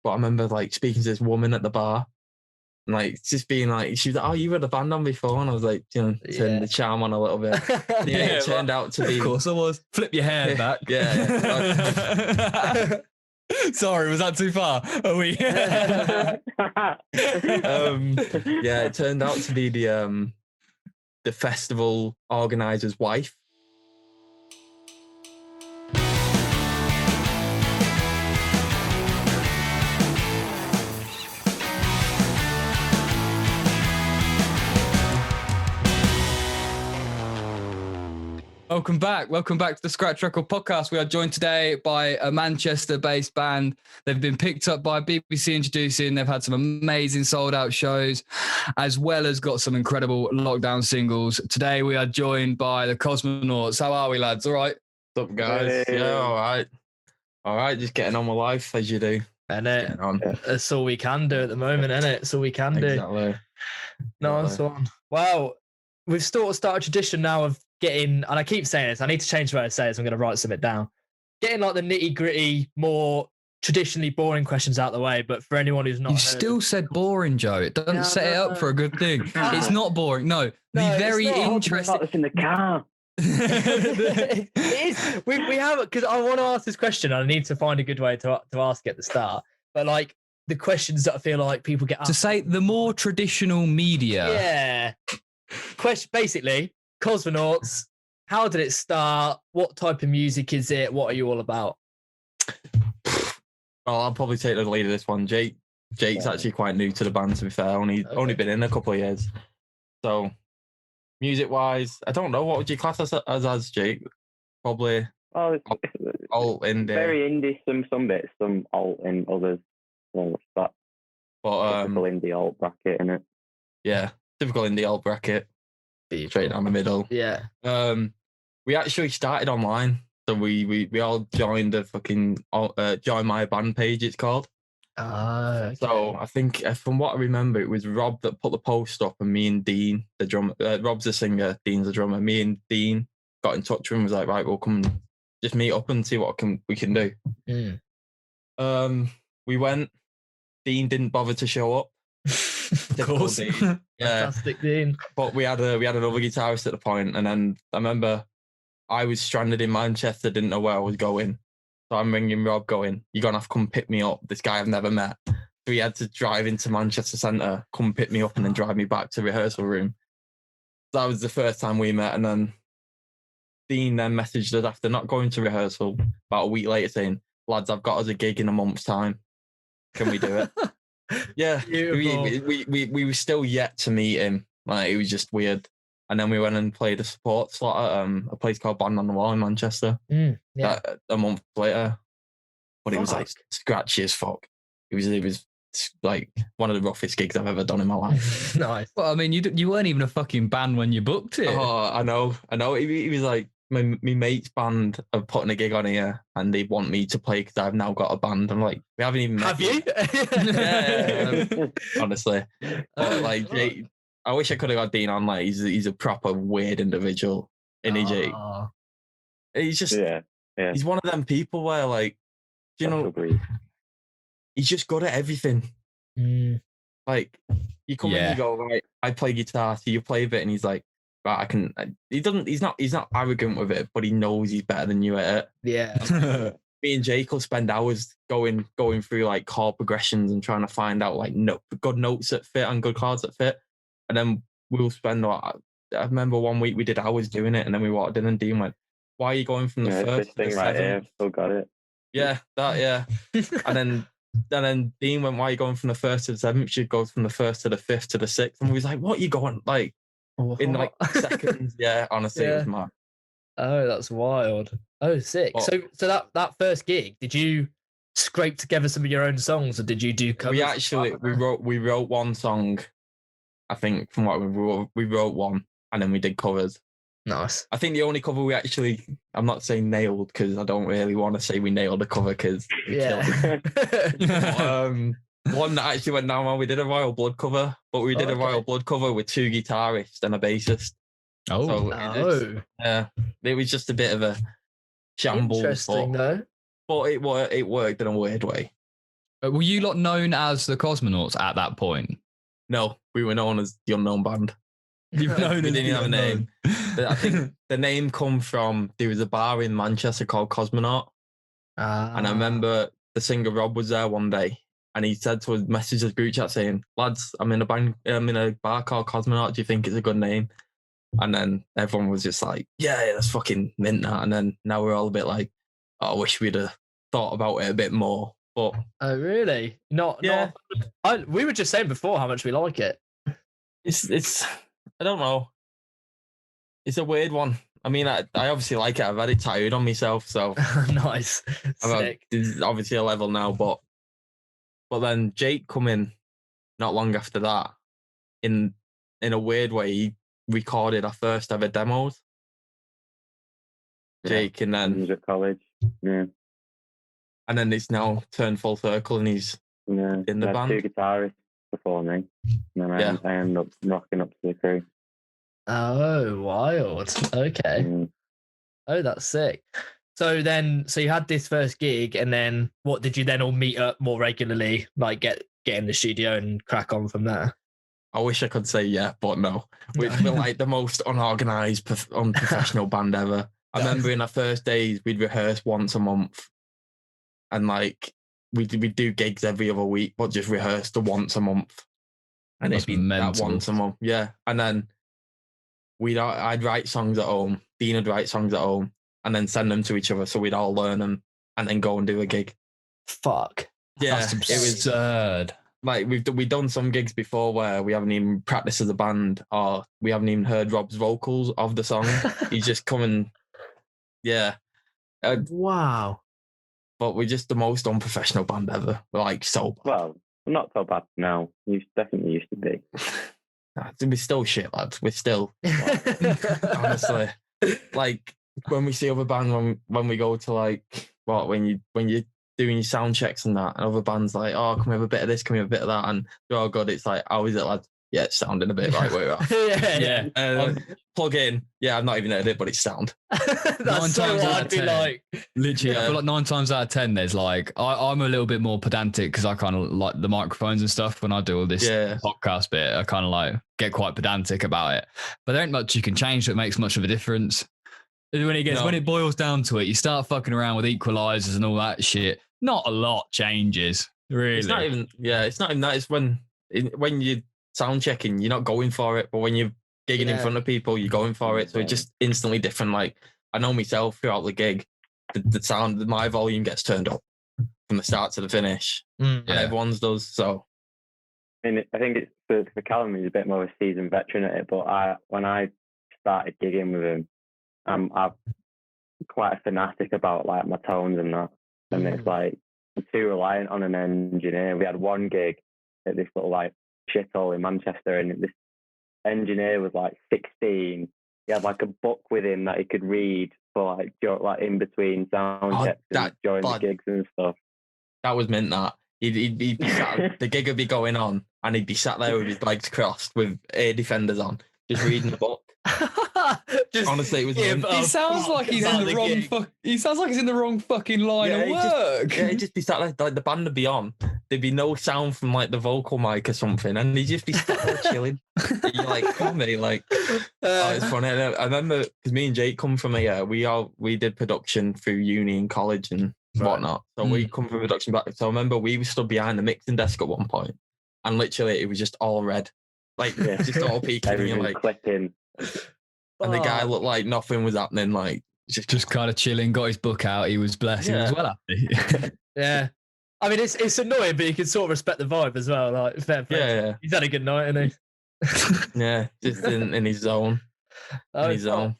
but I remember like speaking to this woman at the bar, and like just being like, she was like, "Oh, you were the band on before," and I was like, turn the charm on a little bit. It turned out to be. Of course, I was. Flip your hair back. Yeah. Sorry, was that too far? Are we? It turned out to be the festival organizer's wife. Welcome back to the Scratch Record podcast. We are joined today by a Manchester-based band. They've been picked up by BBC Introducing. They've had some amazing sold-out shows, as well as got some incredible lockdown singles. Today we are joined by the KOSMONAUTS. How are we, lads? All right? What's up, guys? Hey. Yeah, all right. Just getting on with life as you do. That's all we can do at the moment, isn't it? That's all we can do. Exactly. Nice one. Wow. We've sort of started a tradition now of getting, and I keep saying this, I need to change the way I say this, I'm going to write something down. Getting like the nitty gritty, more traditionally boring questions out of the way, but for anyone who's not You still said boring, Joe. It doesn't set it up for a good thing. It's not boring. No, the very interesting... It's in the car. It is. We have, because I want to ask this question, and I need to find a good way to ask it at the start. But like, the questions that I feel like people get asked. To say the more traditional media. Yeah. Question, basically, KOSMONAUTS, how did it start? What type of music is it? What are you all about? Well, I'll probably take the lead of this one. Jake's actually quite new to the band, to be fair. Only been in a couple of years. So, music-wise, I don't know. What would you class as Jake? Probably alt indie. Very indie, some bits, some alt and others. Well, that typical indie alt bracket, innit? Yeah. Typical indie alt bracket, straight down the middle. Yeah. We actually started online, so we all joined the fucking join my band page. It's called. Okay. So I think from what I remember, it was Rob that put the post up, and me and Dean, the drummer. Rob's the singer, Dean's the drummer. Me and Dean got in touch with him. And was like, right, we'll come and just meet up and see what we can do. We went. Dean didn't bother to show up. Of course. Yeah. Fantastic, Dean. But we had another guitarist at the point, and then I remember I was stranded in Manchester, didn't know where I was going. So I'm ringing Rob going, "You're going to have to come pick me up. This guy I've never met." So he had to drive into Manchester Centre, come pick me up, and then drive me back to rehearsal room. That was the first time we met, and then Dean then messaged us after not going to rehearsal about a week later saying, "Lads, I've got us a gig in a month's time. Can we do it?" Yeah, we were still yet to meet him. Like, it was just weird. And then we went and played a support slot at a place called Band on the Wall in Manchester. A month later, but it was like scratchy as fuck. It was like one of the roughest gigs I've ever done in my life. Nice. Well, I mean, you weren't even a fucking band when you booked it. Oh, I know. He was like, my mate's band are putting a gig on here, and they want me to play because I've now got a band. I'm like, we haven't even met. Have you? Yeah, honestly. But like, Jake, I wish I could have got Dean on. Like, he's a proper weird individual, isn't he, Jake? He's just, he's one of them people where, like, you know, he's just good at everything. Like, you come in, you go, right, I play guitar, so you play a bit, and he's like, right, I can. He's not arrogant with it, but he knows he's better than you at it. Yeah. Me and Jake will spend hours going through like chord progressions and trying to find out like good notes that fit and good chords that fit, and then we'll spend. I remember one week we did hours doing it, and then we walked in and Dean went, "Why are you going from the first to the thing right here? Still got it." Yeah, and then Dean went, "Why are you going from the first to the seventh? You should go from the first to the fifth to the sixth." And we was like, "What are you going like?" In like seconds. Yeah, honestly, it was mad. Oh, that's wild. Oh, sick. But, so that first gig, did you scrape together some of your own songs, or did you do covers? We wrote one song. I think from what we wrote one, and then we did covers. Nice. I think the only cover we actually, I'm not saying nailed, because I don't really want to say we nailed a cover, because one that actually went down well, we did a Royal Blood cover, but we did a Royal Blood cover with two guitarists and a bassist. It was just a bit of a shambles. Interesting, though. But it worked in a weird way. Were you lot known as the Cosmonauts at that point? No, we were known as the Unknown Band. You've known We as didn't the have a name. But I think the name come from, there was a bar in Manchester called Cosmonaut. And I remember the singer Rob was there one day, and he said to us, message us group chat saying, lads, I'm in a bar called Cosmonaut. Do you think it's a good name? And then everyone was just like, yeah, that's fucking mint that. And then now we're all a bit like, oh, I wish we'd have thought about it a bit more. But oh, really? Yeah. We were just saying before how much we like it. It's I don't know. It's a weird one. I mean, I obviously like it. I've had it tattooed on myself, so Nice. Sick. there's obviously a level now. But then Jake come in not long after that. In a weird way, he recorded our first ever demos. Jake, and then He was at college. Yeah. and then it's now turned full circle, and he's Yeah. in the I had band. 2 guitarists before me. And then I ended up rocking up to the crew. Oh, wild. Okay. Mm. Oh, that's sick. So you had this first gig, and then what did you then all meet up more regularly, like get in the studio and crack on from there? I wish I could say yeah, but no. We're like the most unorganized, unprofessional band ever. I remember in our first days, we'd rehearse once a month, and like we'd do gigs every other week, but just rehearse the once a month, and That's it'd be mental. that once a month, yeah. And then I'd write songs at home, Dean would write songs at home, and then send them to each other, so we'd all learn them, and then go and do a gig. Fuck. Yeah, That's it was absurd. like we've done some gigs before where we haven't even practiced as a band, or we haven't even heard Rob's vocals of the song. He's just coming, yeah. Wow. But we're just the most unprofessional band ever. We're like so bad. Well, not so bad now. You definitely used to be. We're still shit, lads. We're still honestly like when we see other bands when we go to like when you're doing your sound checks and that, and other bands like, oh, can we have a bit of this, can we have a bit of that, and they're all good. It's like, how is it, lads? Yeah, it's sounding a bit right where we're at. Yeah. Plug in. Yeah, I've not even heard it, but it's sound. That's 9 so times what out I'd of be 10. like. Literally, I Yeah. feel like 9 times out of 10, there's like, I'm a little bit more pedantic because I kind of like the microphones and stuff. When I do all this podcast bit, I kind of like get quite pedantic about it. But there ain't much you can change that makes much of a difference. When it boils down to it, you start fucking around with equalizers and all that shit. Not a lot changes, really. It's not even that. It's when you're sound checking, you're not going for it, but when you're gigging in front of people, you're going for it. So it's just instantly different. Like I know myself throughout the gig, the sound, my volume gets turned up from the start to the finish, and everyone's does. So, I think it's for Callum, he's a bit more of a seasoned veteran at it. But when I started gigging with him, I'm quite a fanatic about like my tones and that. And it's like I'm too reliant on an engineer. We had one gig at this little like shithole in Manchester, and this engineer was like 16. He had like a book with him that he could read for like in between sound checks and during the gigs and stuff. That was meant that he'd be sat, the gig would be going on, and he'd be sat there with his legs crossed with air defenders on, just reading the book. Honestly, it was. He sounds like he's in the wrong. He sounds like he's in the wrong fucking line of work. He'd just be sat there, like the band would be on. There'd be no sound from like the vocal mic or something, and he'd just be sat there chilling. You're like, come on, me, like, it's funny. I remember because me and Jake come from we did production through uni and college and whatnot. So we come from production back. So I remember we stood behind the mixing desk at one point, and literally it was just all red, like just all peeking. And you're like clicking. And the guy looked like nothing was happening, like just kind of chilling, got his book out, he was blessed, he was well happy. Yeah. I mean, it's annoying, but you can sort of respect the vibe as well. Like, fair play. Yeah. He's had a good night, hasn't he? Yeah, just in his zone. In his zone.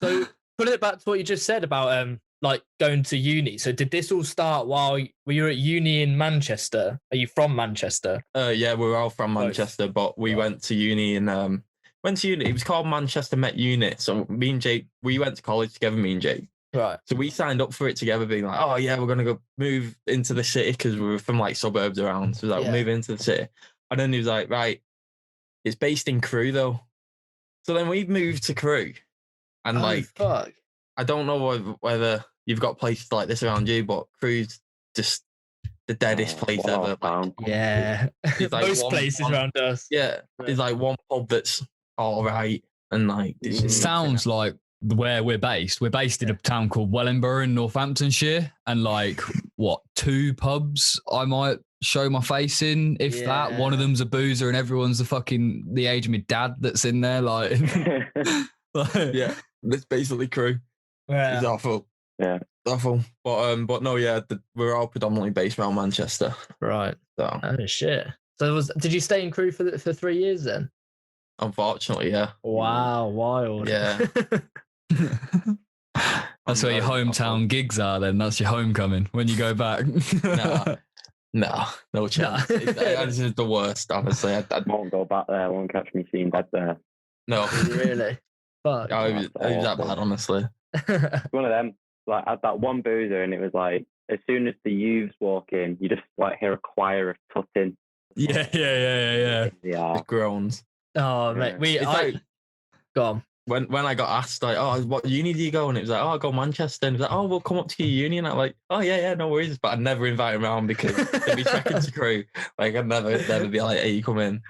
So, putting it back to what you just said about like going to uni. So, did this all start while you were at uni in Manchester? Are you from Manchester? Yeah, we're all from Manchester, but we went to uni and it was called Manchester Met Unit. So me and Jake, we went to college together, me and Jake. Right. So we signed up for it together, being like, oh yeah, we're going to go move into the city because we were from like suburbs around. So we're move into the city. And then he was like, right, it's based in Crewe though. So then we moved to Crewe. And fuck. I don't know whether you've got places like this around you, but Crewe's just, the deadest place what ever. a town. Yeah. It's like Most places around us. Yeah, there's like one pub that's all right, and like It sounds like where we're based. We're based in a town called Wellingborough in Northamptonshire, and like 2 pubs I might show my face in, if that. One of them's a boozer, and everyone's the age of my dad that's in there. Like, yeah, that's basically crew. Yeah. It's awful. Yeah. Awful. But no, yeah, we're all predominantly based around Manchester. Right. So Oh shit. So did you stay in crew for 3 years then? unfortunately, yeah. Wow, wild. Yeah. That's where your hometown gigs are. Then that's your homecoming when you go back. No chance. This is the worst, honestly. I won't go back there. I won't catch me seeing dead there. no. Really? Fuck. It was that bad, honestly. One of them, like, I had that one boozer, and it was like, as soon as the youths walk in, you just like hear a choir of tutting. Yeah. Yeah. It groans. Oh, mate. It's like, Go on. when I got asked, like, oh, what uni do you go? And it was like, oh, I go Manchester. And it was like, oh, we'll come up to your uni. And I'm like, oh, yeah, no worries. But I'd never invite him around because they'd be checking to crew. Like, I'd never be like, hey, you come in.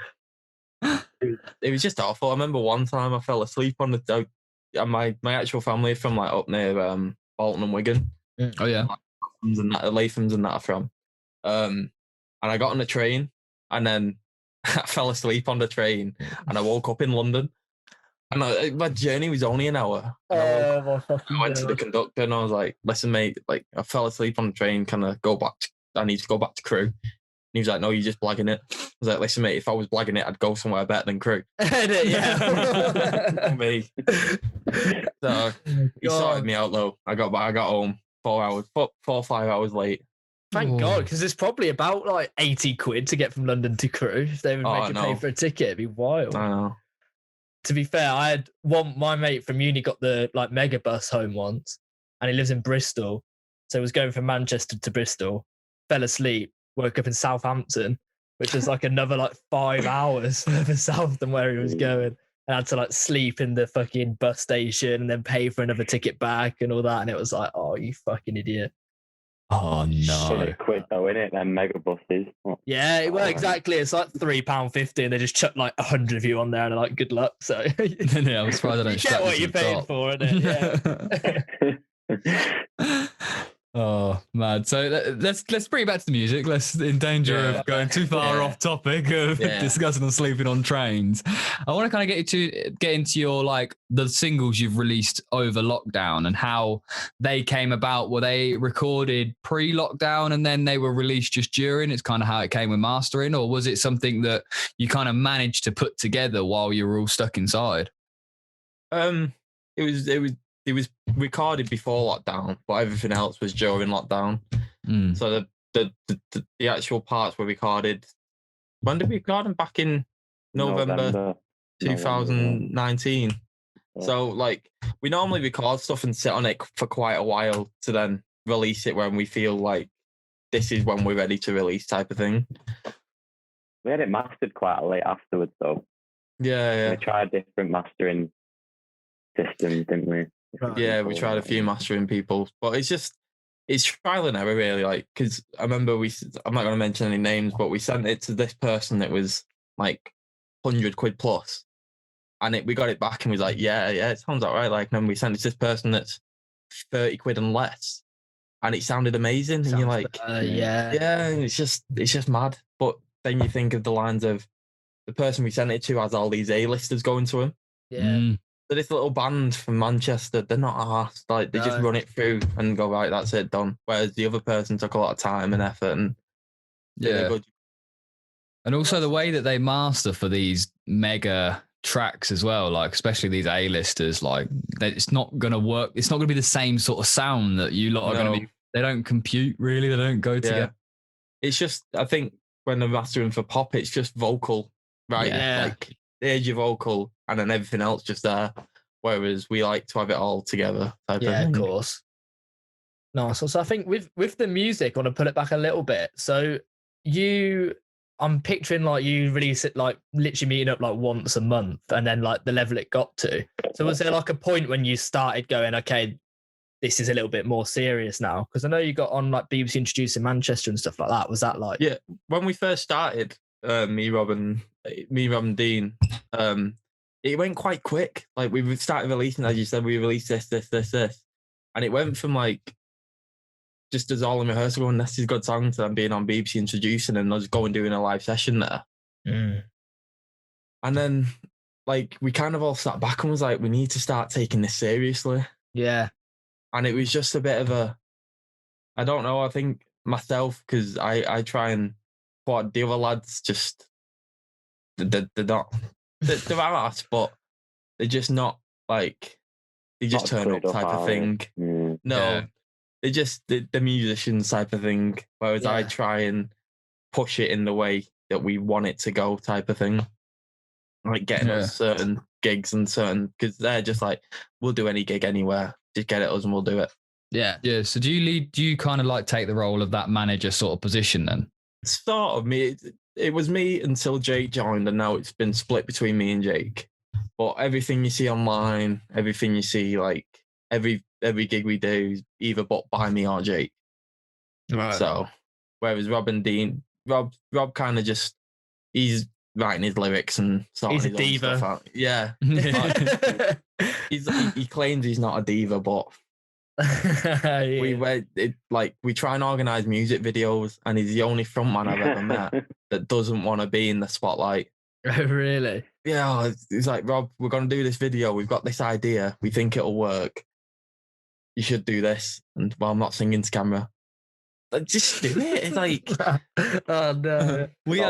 It was just awful. I remember one time I fell asleep on the... my actual family from, like, up near Bolton and Wigan. Oh, yeah. And that, the Lathams and that are from. And I got on the train, and then I fell asleep on the train, and I woke up in London. And my journey was only an hour. I went to the conductor and I was like, listen, mate, like, I fell asleep on the train. Can I go back? I need to go back to crew. And he was like, no, you're just blagging it. I was like, listen, mate, if I was blagging it, I'd go somewhere better than crew. Yeah. Me. So he sorted me out, though. I got home 4 or 5 hours late. Thank God, because it's probably about like 80 quid to get from London to crew. If they would make you pay for a ticket, it'd be wild. I know. To be fair, I had my mate from uni got the like mega bus home once, and he lives in Bristol. So he was going from Manchester to Bristol, fell asleep, woke up in Southampton, which was like another like 5 hours further south than where he was going. And had to like sleep in the fucking bus station and then pay for another ticket back and all that. And it was like, oh, you fucking idiot. Oh, no. Should have quit though, innit? Them mega buses. Yeah, well, exactly. It's like £3.50 and they just chuck like 100 of you on there and they're like, good luck. So yeah, I'm surprised I don't you get what you're paying for, innit? Yeah. Oh man! So let's bring it back to the music. Let's, in danger of going too far off topic of discussing and sleeping on trains. I want to kind of get into your like the singles you've released over lockdown and how they came about. Were they recorded pre-lockdown and then they were released just during? It's kind of how it came with mastering, or was it something that you kind of managed to put together while you were all stuck inside? It was recorded before lockdown, but everything else was during lockdown. So the actual parts were recorded. When did we record them? Back in November 2019. Yeah. So like we normally record stuff and sit on it for quite a while to then release it when we feel like this is when we're ready to release, type of thing. We had it mastered quite late afterwards, though. Yeah. We tried different mastering systems, didn't we? Yeah, we tried a few mastering people, but it's trial and error, really. Like, because I remember I'm not going to mention any names, but we sent it to this person that was like 100 quid plus, and we got it back and was like, yeah, it sounds all right. Like, and then we sent it to this person that's 30 quid and less, and it sounded amazing. And you're like, yeah, and it's just mad. But then you think of the lines of the person we sent it to has all these A-listers going to him. Yeah. So this little band from Manchester, they're not arsed. Like, they just run it through and go, right, that's it, done. Whereas the other person took a lot of time and effort and did a good. And also the way that they master for these mega tracks as well, like especially these A-listers, like it's not going to work. It's not going to be the same sort of sound that you lot are going to be. They don't compute, really. They don't go together. It's just, I think when they're mastering for pop, it's just vocal, right? Yeah. Like, there's your vocal and then everything else just there. Whereas we like to have it all together. Of course. No, so I think with the music, I want to pull it back a little bit. So I'm picturing like you release it like literally meeting up like once a month and then like the level it got to. So was there like a point when you started going, okay, this is a little bit more serious now? Because I know you got on like BBC Introduced in Manchester and stuff like that. Was that like? Yeah, when we first started, me, Rob, and Dean, it went quite quick. Like we started releasing, as you said, we released this, and it went from like just as all in rehearsal going, this is good song, to them being on BBC Introducing and us going doing a live session there. And then like we kind of all sat back and was like, we need to start taking this seriously. Yeah. And it was just a bit of a, I don't know, I think myself, because I try and, what the other lads just, they're not, they're ass, but they're just not like, they just Not turn up clued up, type of are thing. they? No, Yeah. they're just the musicians type of thing, whereas I Yeah. try and push it in the way that we want it to go type of thing. Like getting us certain gigs and certain, because they're just like, we'll do any gig anywhere, just get it us and we'll do it. Yeah. So do you kind of like take the role of that manager sort of position then? Sort of me. It was me until Jake joined, and now it's been split between me and Jake. But everything you see online, everything you see, like every gig we do is either booked by me or Jake. Right. So whereas Rob and Dean, Rob kind of just, he's writing his lyrics and sorting He's a his own diva. stuff out. Yeah. He claims he's not a diva, but we try and organize music videos, and he's the only frontman I've ever met that doesn't want to be in the spotlight. Oh, really? Yeah, he's like, Rob, we're going to do this video. We've got this idea. We think it'll work. You should do this. And well, I'm not singing to camera. Like, just do it. It's like, oh no. we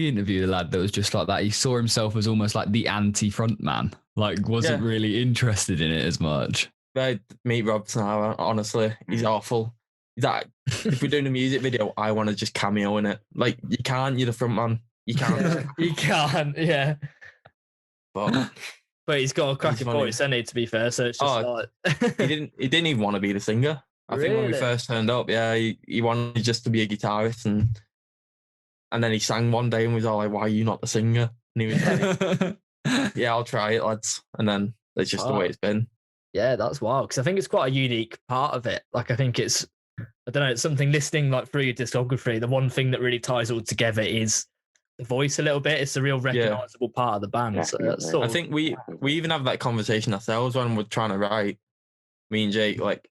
interviewed a lad that was just like that. He saw himself as almost like the anti-frontman. Like, wasn't really interested in it as much. Right, meet Rob now, honestly. He's awful. He's like, if we're doing a music video, I want to just cameo in it. Like, you can't, you're the front man. You can't. Yeah, you can't, yeah. But he's got a cracking voice, hasn't he, to be fair? So it's just like he didn't even want to be the singer. I think when we first turned up, he wanted just to be a guitarist, and then he sang one day and was all like, why are you not the singer? And he was like, yeah, I'll try it, lads. And then that's just the way it's been. Yeah, that's wild. Because I think it's quite a unique part of it. Like, I think it's, I don't know, it's something listening like through your discography. The one thing that really ties all together is the voice a little bit. It's a real recognizable part of the band. So that's I think we even have that conversation ourselves when we're trying to write. Me and Jake, like,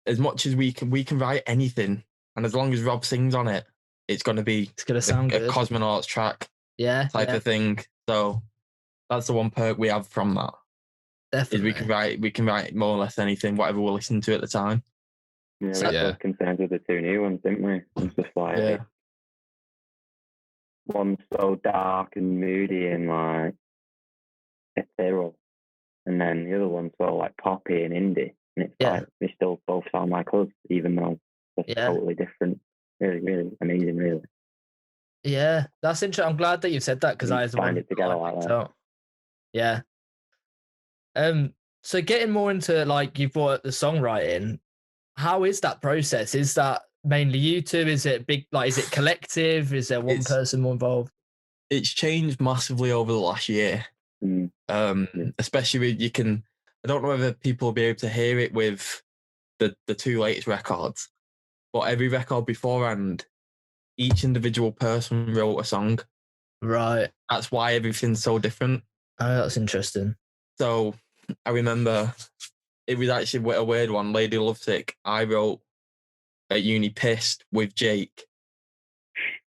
as much as we can write anything, and as long as Rob sings on it, it's going to sound a KOSMONAUTS track, type of thing. So that's the one perk we have from that. Definitely. Is we can write more or less anything, whatever we're listening to at the time. Yeah, we had concerns with the two new ones, didn't we? It's just like one's so dark and moody and like ethereal, and then the other one's so like poppy and indie. And it's like they still both sound like us, even though they're totally different. Really, really amazing, really. Yeah, that's interesting. I'm glad that you said that, because I find it together like that. Yeah. So getting more into, like, you've brought up the songwriting. How is that process? Is that mainly you two? Is it big? Like, is it collective? Is there one person more involved? It's changed massively over the last year. Especially with, I don't know whether people will be able to hear it with the two latest records, but every record beforehand, each individual person wrote a song. Right. That's why everything's so different. Oh, that's interesting. So I remember it was actually a weird one. Lady Lovesick, I wrote at uni Pissed with Jake,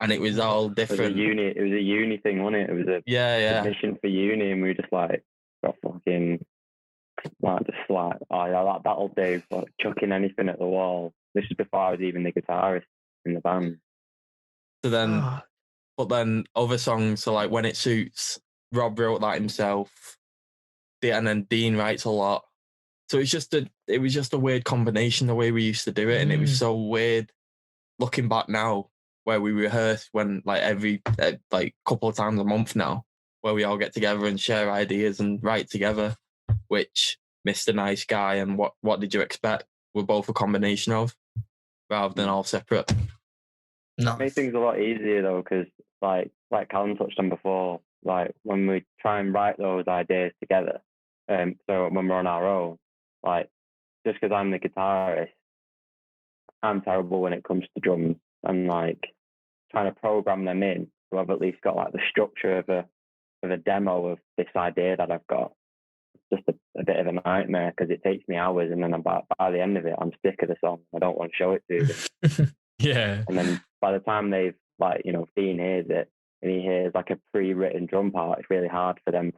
and it was all different. It was a uni thing, wasn't it? It was a submission for uni, and we were just like, got fucking like, just like, oh yeah, that'll do. Like, chucking anything at the wall. This is before I was even the guitarist in the band. So then, but then other songs, so like When It Suits, Rob wrote that himself, and then Dean writes a lot. So it was just a weird combination the way we used to do it, and it was so weird looking back now, where we rehearse when like every like couple of times a month now, where we all get together and share ideas and write together, which Mr. Nice Guy and What Did You Expect were both a combination of, rather than all separate. No, it makes things a lot easier though, because like Callum touched on before, like when we try and write those ideas together, So when we're on our own, like, just because I'm the guitarist, I'm terrible when it comes to drums, and like trying to program them in. So I've at least got like the structure of a demo of this idea that I've got. It's just a bit of a nightmare because it takes me hours, and then by the end of it, I'm sick of the song. I don't want to show it to them. Yeah. And then by the time they've like, you know, Dean hears it and he hears like a pre-written drum part, it's really hard for him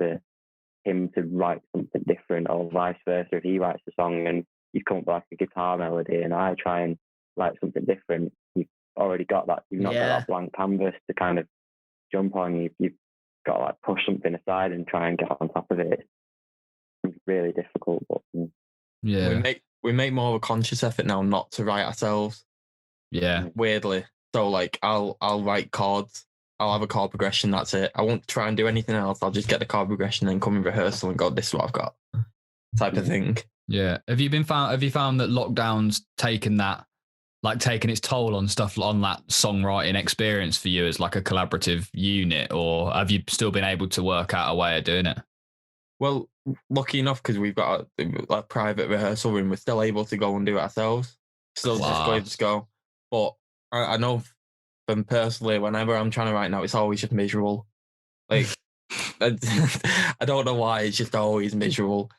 to write something different, or vice versa. If he writes a song and you come up with like a guitar melody and I try and write something different, you've already got that. You've not got that blank canvas to kind of jump on. You've got to like push something aside and try and get on top of it. It's really difficult. But Yeah. We make more of a conscious effort now not to write ourselves. Yeah. Weirdly. So like I'll write chords. I'll have a chord progression, that's it. I won't try and do anything else. I'll just get the chord progression and come in rehearsal and go, this is what I've got. Type of thing. Yeah. Have you found that lockdown's taken its toll on stuff, on that songwriting experience for you as like a collaborative unit, or have you still been able to work out a way of doing it? Well, lucky enough, because we've got a private rehearsal room, we're still able to go and do it ourselves. Still just go. But I know from personally, whenever I'm trying to write now, it's always just miserable. Like, I don't know why, it's just always miserable.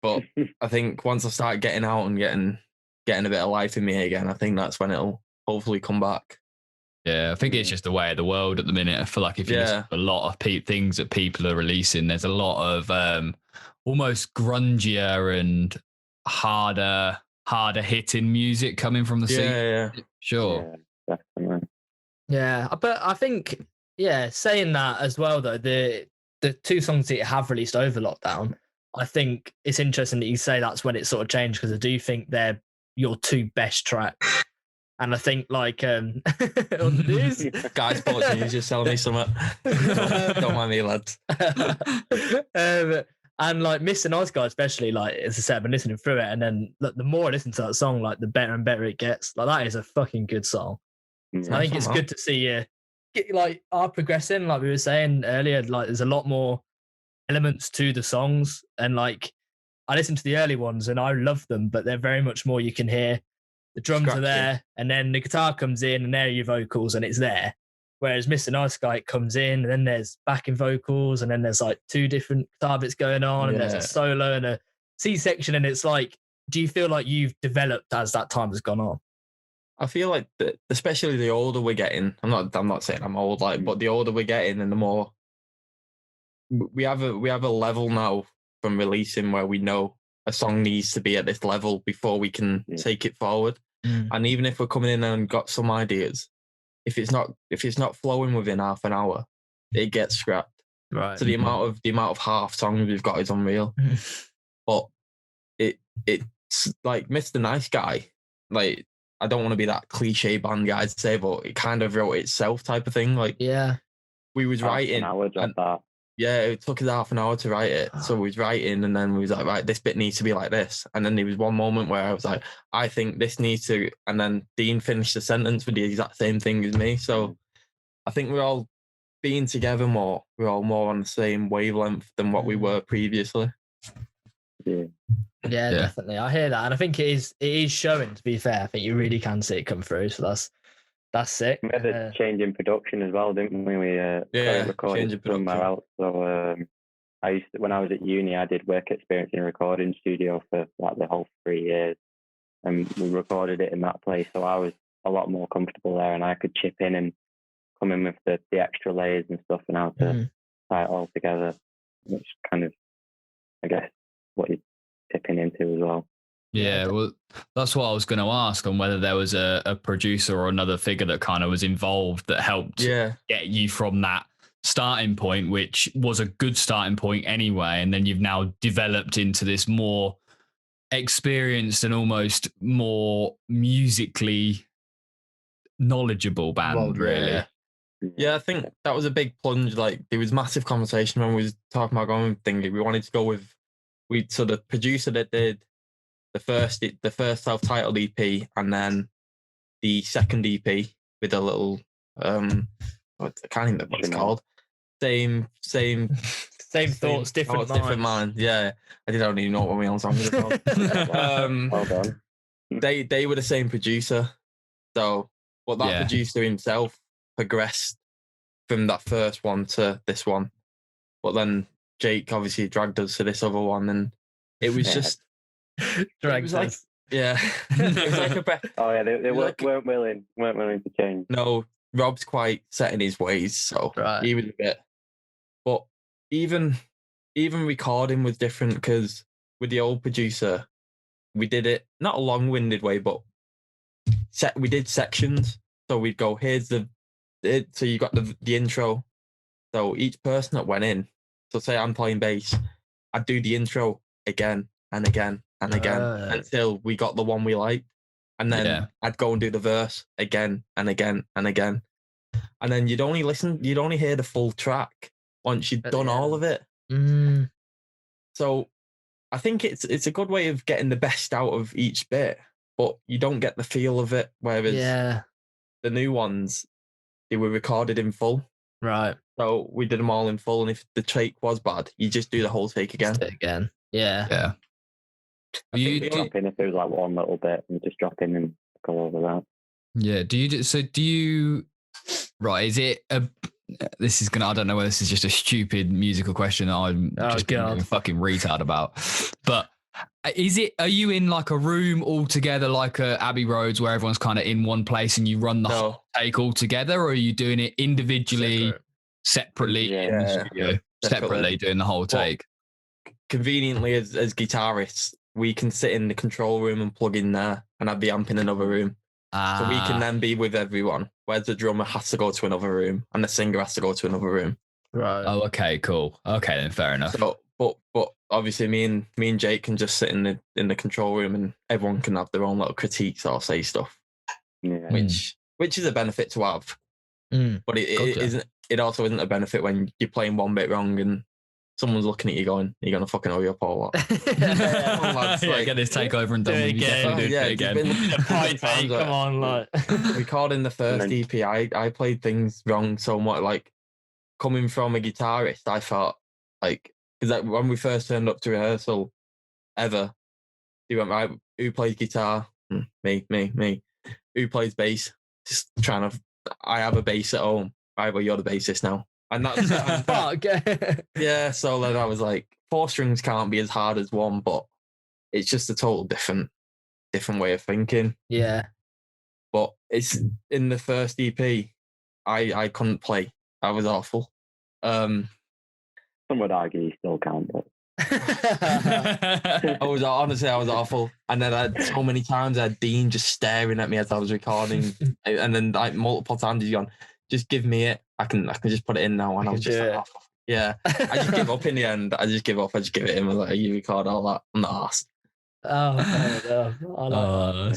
But I think once I start getting out and getting a bit of life in me again, I think that's when it'll hopefully come back. Yeah, I think it's just the way of the world at the minute. I feel like if you listen to a lot of things that people are releasing, there's a lot of almost grungier and harder hitting music coming from the scene. Yeah. Sure. Yeah, definitely. Yeah, but I think, saying that as well, though, the two songs that you have released over lockdown, I think it's interesting that you say that's when it sort of changed, because I do think they're your two best tracks. And I think like on the news, Guys, apologies, just telling me something. Don't mind me, lads. And like Mr. Nice Guy, especially, like as I said, I've been listening through it, and then look, the more I listen to that song, like the better and better it gets. Like that is a fucking good song. So I think it's good to see you are progressing. Like we were saying earlier, like there's a lot more elements to the songs, and like I listened to the early ones and I love them, but they're very much more, you can hear the drums are there, and then the guitar comes in, and there are your vocals, and it's there. Whereas Mr. Nice Guy comes in, and then there's backing vocals, and then there's like two different guitar bits going on, and there's a solo and a C section, and it's like, do you feel like you've developed as that time has gone on? I feel like especially the older we're getting, I'm not saying I'm old, like, but the older we're getting, and the more we have a level now from releasing where we know a song needs to be at this level before we can take it forward. And even if we're coming in and got some ideas, if it's not flowing within half an hour, it gets scrapped. Right. So the amount of half songs we've got is unreal. But it's like Mr. Nice Guy, like, I don't want to be that cliche band guy to say, but it kind of wrote itself type of thing. Like, we was writing. Yeah, it took us half an hour to write it. So we was writing, and then we was like, right, this bit needs to be like this. And then there was one moment where I was like, I think this needs to, and then Dean finished the sentence with the exact same thing as me. So I think we're all being together more. We're all more on the same wavelength than what we were previously. Yeah, definitely. I hear that. And I think it is showing, to be fair. I think you really can see it come through. So that's sick. We had a change in production as well, didn't we? We recorded somewhere else. So when I was at uni, I did work experience in a recording studio for like the whole 3 years, and we recorded it in that place. So I was a lot more comfortable there, and I could chip in and come in with the extra layers and stuff, and how to tie it all together, which kind of, I guess, what you're tipping into as well. Yeah, well, that's what I was going to ask, on whether there was a producer or another figure that kind of was involved that helped get you from that starting point, which was a good starting point anyway, and then you've now developed into this more experienced and almost more musically knowledgeable band, really. Yeah, I think that was a big plunge. Like, there was massive conversation when we was talking about going with thingy. We wanted to go with so the producer that did the first self-titled EP, and then the second EP with a little I can't even remember what it's called. Same Same thoughts, different minds. Different mind. Yeah, I don't even know what my own song is about. Well done. They were the same producer, so but that producer himself progressed from that first one to this one, but then Jake obviously dragged us to this other one, and it was just dragged us. Yeah, it was like a oh yeah, they weren't willing to change. No, Rob's quite set in his ways, so he was a bit. But even recording was different because with the old producer, we did it not a long-winded way, but we did sections. So we'd go, so you got the intro. So each person that went in, so say I'm playing bass, I'd do the intro again and again and again until we got the one we liked. And then I'd go and do the verse again and again and again. And then you'd only hear the full track once you'd done all of it. So I think it's a good way of getting the best out of each bit, but you don't get the feel of it. Whereas the new ones, they were recorded in full. Right. So we did them all in full, and if the take was bad, you just do the whole take again. Yeah. You drop in if there was like one little bit, and just drop in and go over that. Yeah. Do you? Right. Is it a? This is gonna. I don't know whether this is just a stupid musical question that I'm just being a fucking retard about, but. Are you in like a room all together, like Abbey Roads, where everyone's kind of in one place and you run the whole take all together, or are you doing it individually, separately in the studio, separately doing the whole take? Well, conveniently, as guitarists, we can sit in the control room and plug in there and have the amp in another room. So we can then be with everyone, whereas the drummer has to go to another room and the singer has to go to another room. Right. Oh, okay, cool. Okay, then fair enough. So, but obviously me and Jake can just sit in the control room and everyone can have their own little critiques or say stuff, which is a benefit to have. But it also isn't a benefit when you're playing one bit wrong and someone's looking at you going, "Are you gonna fucking hurry up or what?" Get this take over and done. Do it again. Come on, like recording the first EP, I played things wrong so much. Like coming from a guitarist, I thought like. Because like when we first turned up to rehearsal, he went, right, who plays guitar? Me. Who plays bass? Just trying to, I have a bass at home. Right, well, you're the bassist now. And that's, yeah, so then I was like, 4 strings can't be as hard as 1, but it's just a total different way of thinking. Yeah. But it's in the first EP, I couldn't play. I was awful. Some would argue you still can't, but I was awful. And then I had so many times I had Dean just staring at me as I was recording, and then like multiple times he's gone, "Just give me it. I can just put it in now." And I was just like, oh, yeah. I just give up in the end. I just give up. I just give it him. I was like, "You record all that." I'm not asked.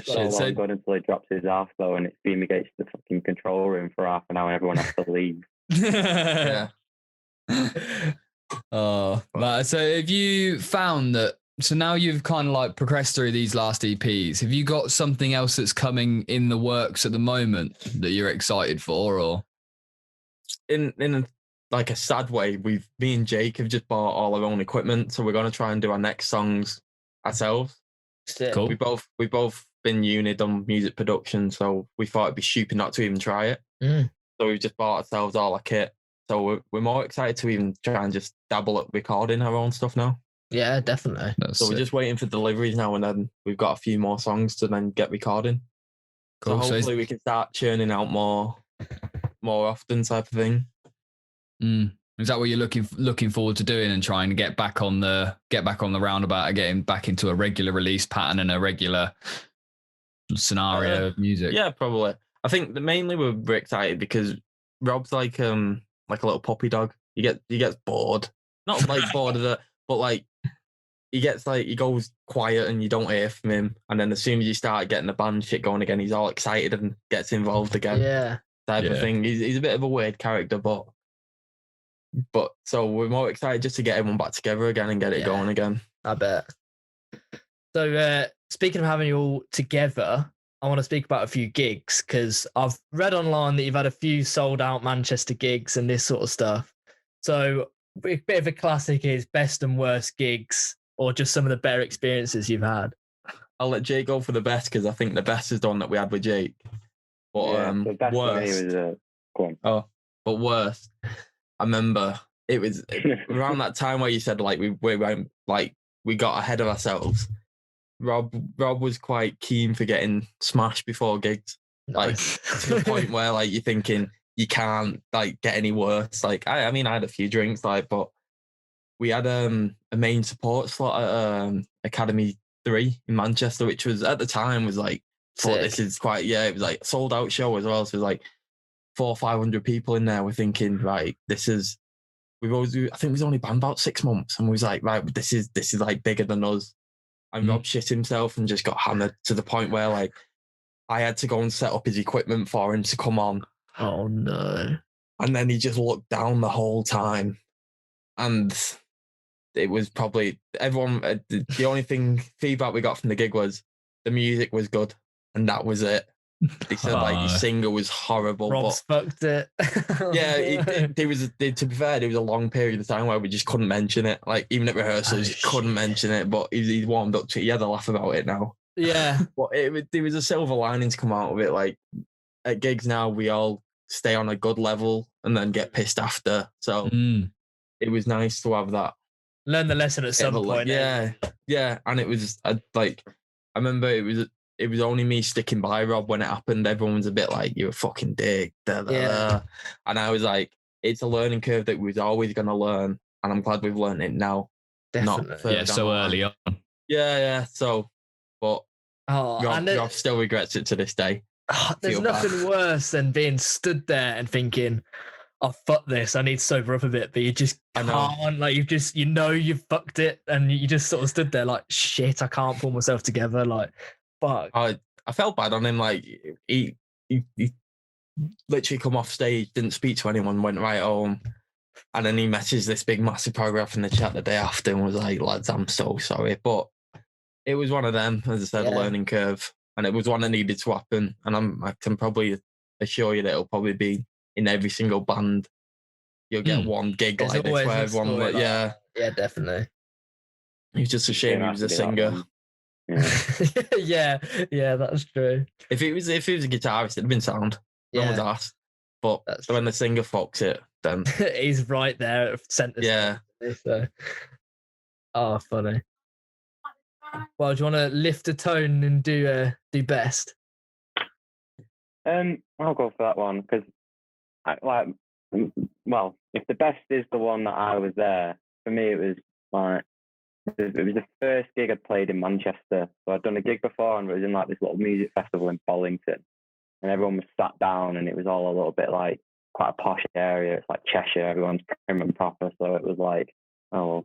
Shit. So good until he drops his ass though, and it's fumigates the fucking control room for half an hour. And everyone has to leave. Yeah. So have you found that, so now you've kind of like progressed through these last EPs, have you got something else that's coming in the works at the moment that you're excited for, or in like a sad way, me and Jake have just bought all our own equipment, so we're going to try and do our next songs ourselves. Cool. We both been uni done music production, so we thought it'd be stupid not to even try it. So we've just bought ourselves all our kit. So we're more excited to even try and just dabble at recording our own stuff now. Yeah, definitely. So we're just waiting for deliveries now, and then we've got a few more songs to then get recording. Cool. So hopefully we can start churning out more often, type of thing. Is that what you're looking forward to doing, and trying to get back on the roundabout and getting back into a regular release pattern and a regular scenario of music? Yeah, probably. I think that mainly we're excited because Rob's like a little puppy dog. He gets bored. Not like bored of it, but like he goes quiet and you don't hear from him. And then as soon as you start getting the band shit going again, he's all excited and gets involved again. Yeah. Type of thing. He's a bit of a weird character, but so we're more excited just to get everyone back together again and get it going again. I bet. So speaking of having you all together, I want to speak about a few gigs, because I've read online that you've had a few sold out Manchester gigs and this sort of stuff. So bit of a classic is best and worst gigs, or just some of the better experiences you've had. I'll let Jake go for the best because I think the best is the one that we had with Jake. But the best worst. for me was go on. Oh, but worst. I remember it was around that time where you said like we went like we got ahead of ourselves. Rob was quite keen for getting smashed before gigs, Nice. like to the point where like you're thinking you can't like get any worse. Like I mean I had a few drinks like, but we had a main support slot at Academy 3 in Manchester, which was at the time was like thought this is quite it was like sold out show as well. So it was like 400 or 500 people in there. We're thinking right, I think we've only been about 6 months, and we was like right, this is like bigger than us. And Rob shit himself and just got hammered to the point where like I had to go and set up his equipment for him to come on. Oh no. And then he just looked down the whole time. And it was probably everyone, the only feedback we got from the gig was the music was good. And that was it. They said like your singer was horrible. Rob's fucked it. Yeah, there was, to be fair, there was a long period of time where we just couldn't mention it. Like even at rehearsals, couldn't mention it. But he's warmed up to it. He had a laugh about it now. Yeah. But there was a silver lining to come out of it. Like at gigs now, we all stay on a good level and then get pissed after. So it was nice to have that. Learn the lesson at some point. Yeah. And it was like, I remember it was only me sticking by Rob when it happened. Everyone was a bit like, you're a fucking dick. And I was like, it's a learning curve that we was always going to learn. And I'm glad we've learned it now. Definitely. So early on. Yeah. So, but Rob still regrets it to this day. There's nothing worse than being stood there and thinking, oh, fuck this, I need to sober up a bit. But you just can't. Like, you've fucked it. And you just sort of stood there like, shit, I can't pull myself together. Like, fuck. I felt bad on him. Like he literally come off stage, didn't speak to anyone, went right home, and then he messaged this big massive paragraph in the chat the day after and was like, "Lads, I'm so sorry," but it was one of them, as I said, a learning curve, and it was one that needed to happen. And I can probably assure you that it'll probably be in every single band. You'll get one gig like this where everyone, but yeah, definitely. It was just a shame he was a singer. Yeah, that's true. If he was a guitarist, it'd have been sound. No one's asked. But when the singer fucks it, then he's right there at centre. Yeah. So. Oh, funny. Well, do you want to lift a tone and do best? I'll go for that one because if the best is the one that I was there, for me it was like. It was the first gig I'd played in Manchester. So I'd done a gig before and it was in like this little music festival in Bollington. And everyone was sat down and it was all a little bit like quite a posh area. It's like Cheshire, everyone's prim and proper. So it was like, not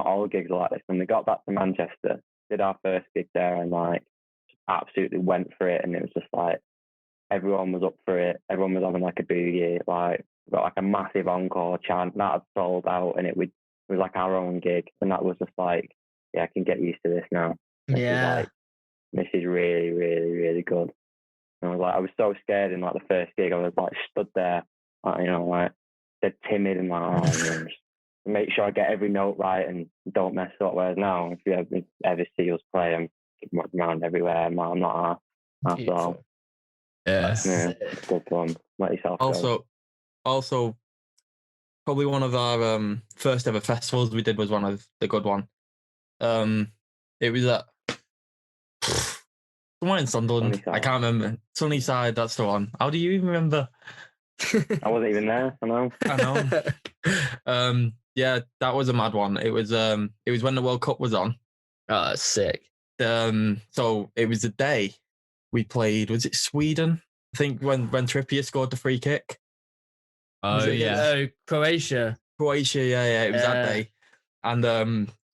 all gigs are like this. And we got back to Manchester, did our first gig there and like absolutely went for it. And it was just like, everyone was up for it. Everyone was having like a boogie. Like, we got like a massive encore chant that had sold out and it was like our own gig, and that was just like, I can get used to this now. This is really, really, really good. And I was so scared in like the first gig. I was like stood there, like dead timid and like, just make sure I get every note right and don't mess up. Whereas now, if you ever see us play, I'm around everywhere. I'm not all. Yeah, good fun. Let yourself go. Also. Probably one of our first ever festivals we did was one of the good one. It was at somewhere in Sunderland. Sunnyside. I can't remember. Sunnyside, that's the one. How do you even remember? I wasn't even there. I know. Yeah, that was a mad one. It was when the World Cup was on. Oh, that's sick. So it was the day we played. Was it Sweden? I think when Trippier scored the free kick. Oh yeah, Croatia. Yeah, it was that day, and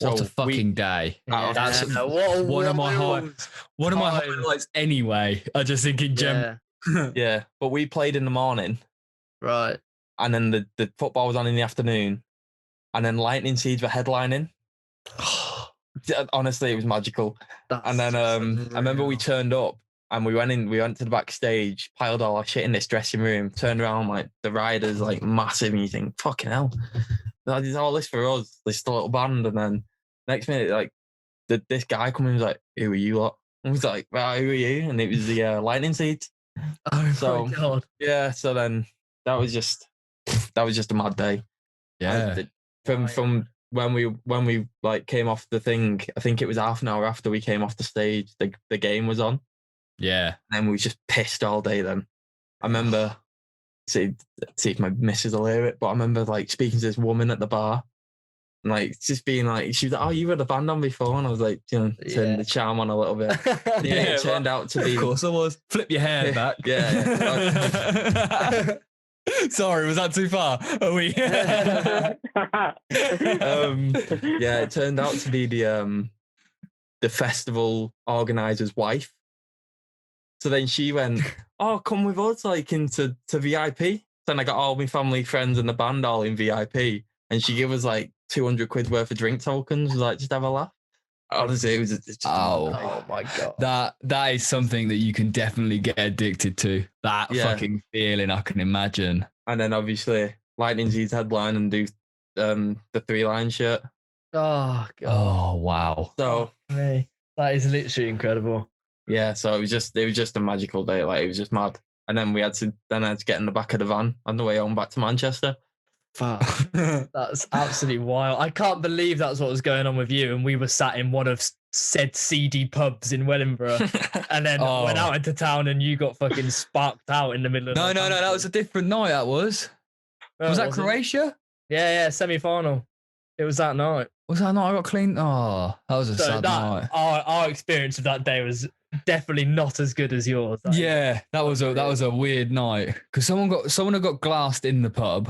what a fucking day! That's one of my highlights. Anyway, I just think in general. Yeah, but we played in the morning, right? And then the football was on in the afternoon, and then Lightning Seeds were headlining. Honestly, it was magical. And then I remember we turned up. And we went to the backstage, piled all our shit in this dressing room, turned around, like, the rider's, like, massive, and you think, fucking hell, It's all this for us, this little band. And then next minute, like, this guy come in and was like, who are you lot? I was like, well, who are you? And it was the Lightning Seeds. Oh my God. Yeah, so then that was just a mad day. Yeah. From when we like came off the thing, I think it was half an hour after we came off the stage, the game was on. Yeah. And we was just pissed all day then. I remember, see if my missus will hear it, but I remember like speaking to this woman at the bar and like just being like, she was like, oh, you had a band on before? And I was like, turn the charm on a little bit. It turned out to be. Of course I was. Flip your hair back. Yeah. Sorry, was that too far? Are we? It turned out to be the festival organizer's wife. So then she went, oh, come with us, like into VIP. Then I got all my family, friends, and the band all in VIP, and she gave us like 200 quid worth of drink tokens. Was like, just have a laugh. Honestly, it was just oh my God. That is something that you can definitely get addicted to. That fucking feeling, I can imagine. And then obviously Lightning Seeds headline and do the 3-line shirt. Oh God. Oh wow. So that is literally incredible. Yeah, so it was just a magical day. Like, it was just mad. And then I had to get in the back of the van on the way home back to Manchester. Fuck. That's absolutely wild. I can't believe that's what was going on with you. And we were sat in one of said seedy pubs in Wellingborough, and then went out into town, and you got fucking sparked out in the middle of. No, that was a different night. That was. Was that Croatia? Yeah, semi-final. It was that night. Was that night I got cleaned? Oh, that was a sad night. Our experience of that day was definitely not as good as yours. That was a weird night because someone had got glassed in the pub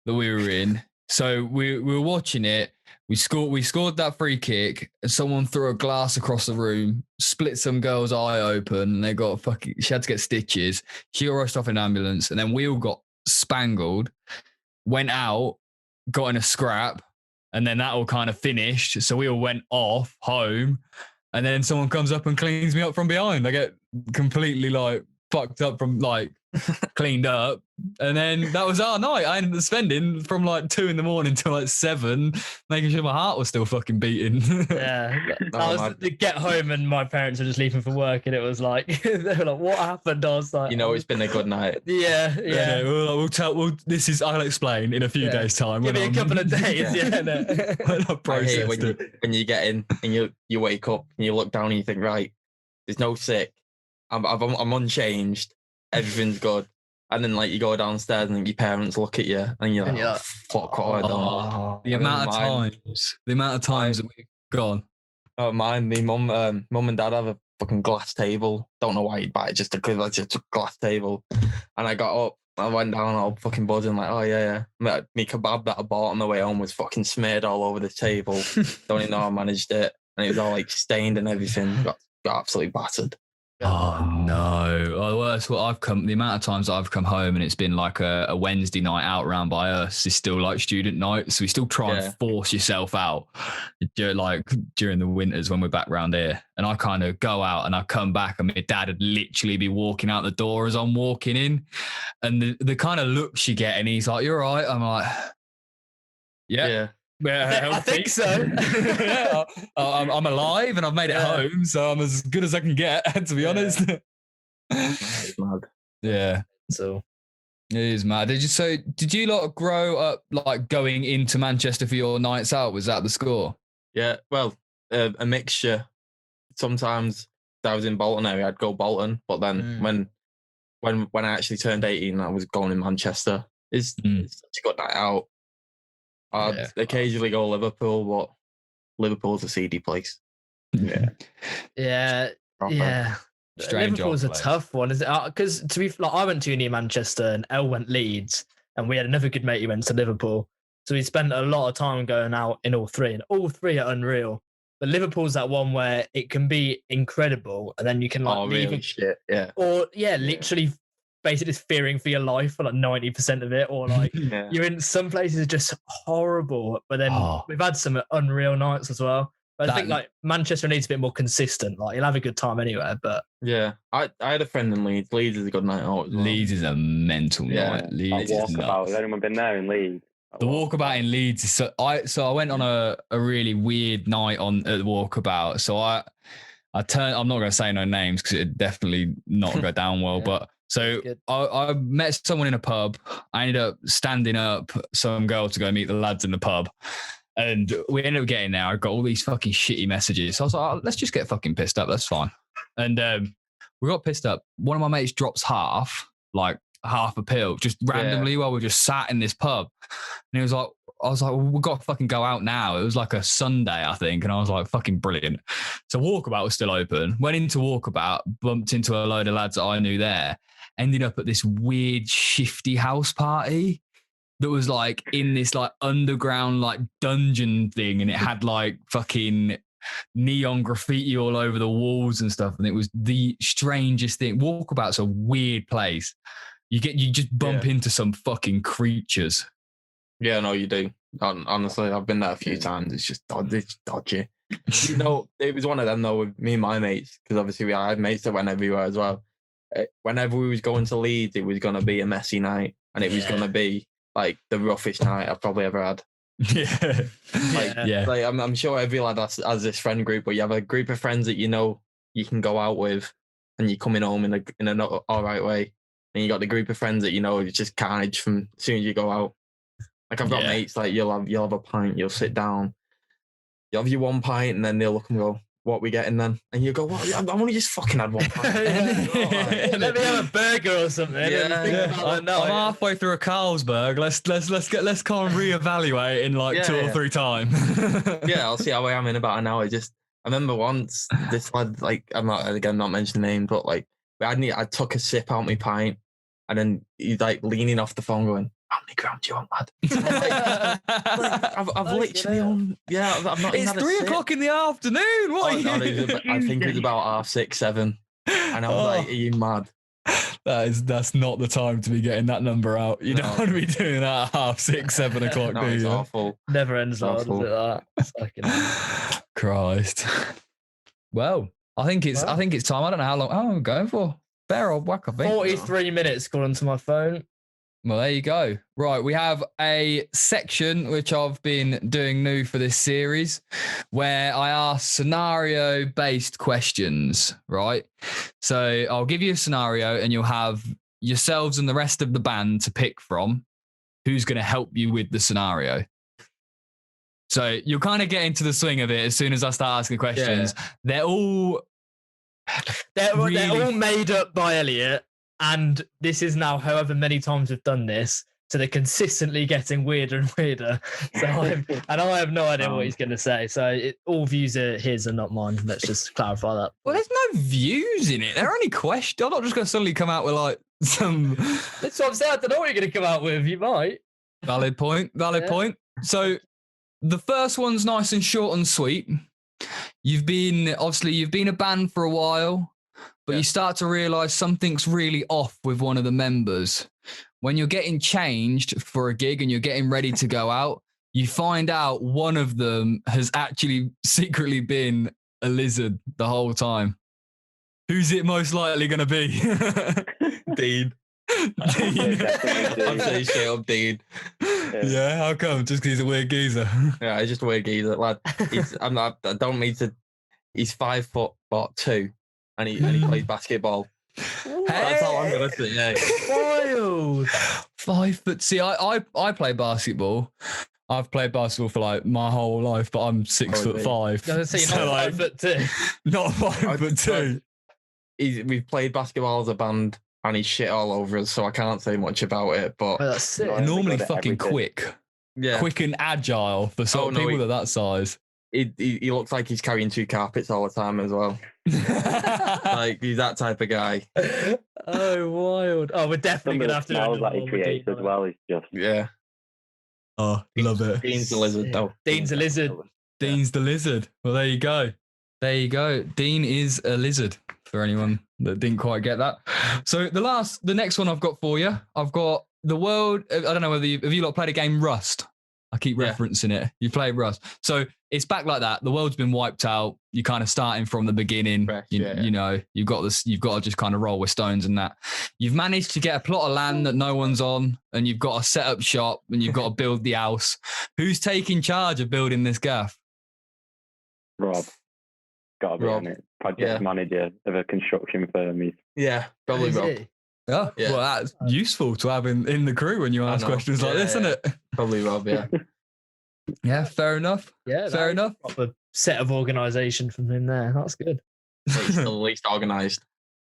that we were in. So we were watching it. We scored that free kick, and someone threw a glass across the room, split some girl's eye open, and they got she had to get stitches. She got rushed off in an ambulance, and then we all got spangled, went out, got in a scrap, and then that all kind of finished. So we all went off home, and then someone comes up and cleans me up from behind. I get completely like fucked up from like cleaned up, and then that was our night. I ended up spending from like 2 a.m. till like 7, making sure my heart was still fucking beating. Yeah, I was to get home, and my parents were just leaving for work, and it was like they were like, "What happened?" I was like, it's been a good night. Yeah. We'll tell. I'll explain in a few days' time. Give me a couple of days. I hate when you get in and you wake up and you look down and you think, right, there's no sick. I'm unchanged. Everything's good. And then like you go downstairs and your parents look at you and you're like, fuck, what have I done? The amount of times that we've gone. Oh, mine, my mum and dad have a fucking glass table. Don't know why you'd buy it, just a glass table. And I got up, I went down all fucking buzzing like, oh yeah. Me kebab that I bought on the way home was fucking smeared all over the table. Don't even know how I managed it. And it was all like stained and everything. Got absolutely battered. Oh no! The worst. The amount of times I've come home and it's been like a Wednesday night out round by us is still like student night, so we still try and force yourself out during the winters when we're back round here. And I kind of go out and I come back and my dad would literally be walking out the door as I'm walking in, and the kind of looks you get, and he's like, "You're right." I'm like, "Yeah." I think so. I'm alive and I've made it home, so I'm as good as I can get, to be honest. It's mad. Yeah. So it is mad. Did you lot grow up like going into Manchester for your nights out? Was that the score? Yeah, well, a mixture. Sometimes I was in Bolton area, I'd go Bolton, but then when I actually turned 18, I was going in Manchester. It's such a good night out. I'd occasionally go Liverpool, but Liverpool's a seedy place. Yeah. Liverpool's a tough one, is it? Because to be like, I went to uni in Manchester and Elle went Leeds, and we had another good mate who went to Liverpool. So we spent a lot of time going out in all three, and all three are unreal. But Liverpool's that one where it can be incredible, and then you can like leave really shit, literally basically just fearing for your life for like 90% of it, or like you're in some places just horrible, but then we've had some unreal nights as well. But I think like Manchester needs a bit more consistent. Like you'll have a good time anywhere, but I had a friend in Leeds. Leeds is a good night out. Leeds is a mental night. Leeds Walkabout. Has anyone been there in Leeds? The walkabout in Leeds is so I went on a really weird night at the walkabout. So I I'm not going to say no names because it definitely not go down well. But so I met someone in a pub. I ended up standing up some girl to go meet the lads in the pub. And we ended up getting there. I got all these fucking shitty messages. So I was like, let's just get fucking pissed up. That's fine. And we got pissed up. One of my mates drops half a pill just randomly while we're just sat in this pub. And he was like, I was like, well, we've got to fucking go out now. It was like a Sunday, I think. And I was like, fucking brilliant. So Walkabout was still open. Went into Walkabout, bumped into a load of lads that I knew there. Ended up at this weird shifty house party that was like in this like underground like dungeon thing. And it had like fucking neon graffiti all over the walls and stuff. And it was the strangest thing. Walkabout's a weird place. You just bump into some fucking creatures. Yeah, no, you do. Honestly, I've been there a few times. It's just dodgy. You know, it was one of them though with me and my mates, because obviously I had mates that went everywhere as well. Whenever we was going to Leeds, it was going to be a messy night, and it was going to be like the roughest night I've probably ever had. Like I'm sure every lad has this friend group, where you have a group of friends that you know you can go out with, and you're coming home in an all right way. And you got the group of friends that you know it's just carnage from as soon as you go out. Like I've got mates like you'll have a pint, you'll sit down, you'll have your one pint, and then they'll look and go, "What we getting then?" And you go, "What? I've only just fucking had one pint." Let me have a burger or something. I'm halfway through a Carlsberg. Let's kind of reevaluate in like 2 or 3 times. I'll see how I am in about an hour. I remember once this lad, like I'm not mentioning the name, but like I took a sip out my pint, and then he's like leaning off the phone going, "How many grams do you want, lad?" I've literally on. I've not. It's 3 o'clock in the afternoon. What? I think it was about 6:30, 7, and I was like, "Are you mad?" That's not the time to be getting that number out. You don't want to be doing that at 6:30, 7 o'clock. No, it's awful. Never ends well, does it? That. Christ. Well, I think it's time. I don't know how long I'm going for. Fair old whack, I think. 43 minutes according to my phone. Well, there you go. Right, we have a section which I've been doing new for this series, where I ask scenario-based questions, right? So I'll give you a scenario, and you'll have yourselves and the rest of the band to pick from who's going to help you with the scenario. So you'll kind of get into the swing of it as soon as I start asking questions. They're all made up by Elliot. And this is now however many times we've done this, so they're consistently getting weirder and weirder. So I have no idea what he's going to say. So all views are his and not mine. Let's just clarify that. Well, there's no views in it. They're only questions. I'm not just going to suddenly come out with like some. That's what I'm saying. I don't know what you're going to come out with. You might. Valid point. Point. So the first one's nice and short and sweet. You've been a band for a while. But you start to realise something's really off with one of the members. When you're getting changed for a gig and you're getting ready to go out, you find out one of them has actually secretly been a lizard the whole time. Who's it most likely going to be? Dean. I'm saying straight up Dean. Yeah, how come? Just because he's a weird geezer? Yeah, he's just a weird geezer, lad. I don't mean to. He's 5'2". And he plays basketball. Hey. That's all I'm gonna say. Yeah. Wild. 5 foot. See, I play basketball. I've played basketball for like my whole life, but I'm 6'5". I was saying, not 5'2". Not 5'2". We've played basketball as a band, and he's shit all over us, so I can't say much about it. But that's sick. Normally fucking quick. Yeah. Quick and agile for people that are that size. He looks like he's carrying 2 carpets all the time as well. Like he's that type of guy. Oh, wild! Oh, we're definitely gonna have to. Smells that he creates as well. He's just Oh, love it. Dean's the lizard, though. Dean's a lizard. Dean's the lizard. Well, there you go. Dean is a lizard. For anyone that didn't quite get that. So the next one I've got for you. I've got the world. I don't know whether have you lot played a game Rust. I keep Yeah. referencing it. You play Rust. So it's back like that. The world's been wiped out. You're kind of starting from the beginning. Fresh, you, yeah. you know, you've got to just kind of roll with stones and that. You've managed to get a plot of land that no one's on, and you've got to set up shop, and you've got to build the house. Who's taking charge of building this gaff? Rob. Got to be on it. Project manager of a construction firm. Yeah, probably Rob. Oh, Yeah. well, that's useful to have in the crew when you ask questions like this, isn't it? Probably Rob, yeah. Yeah, fair enough. Yeah, fair enough. Proper set of organisation from him there. That's good. He's still the least organised.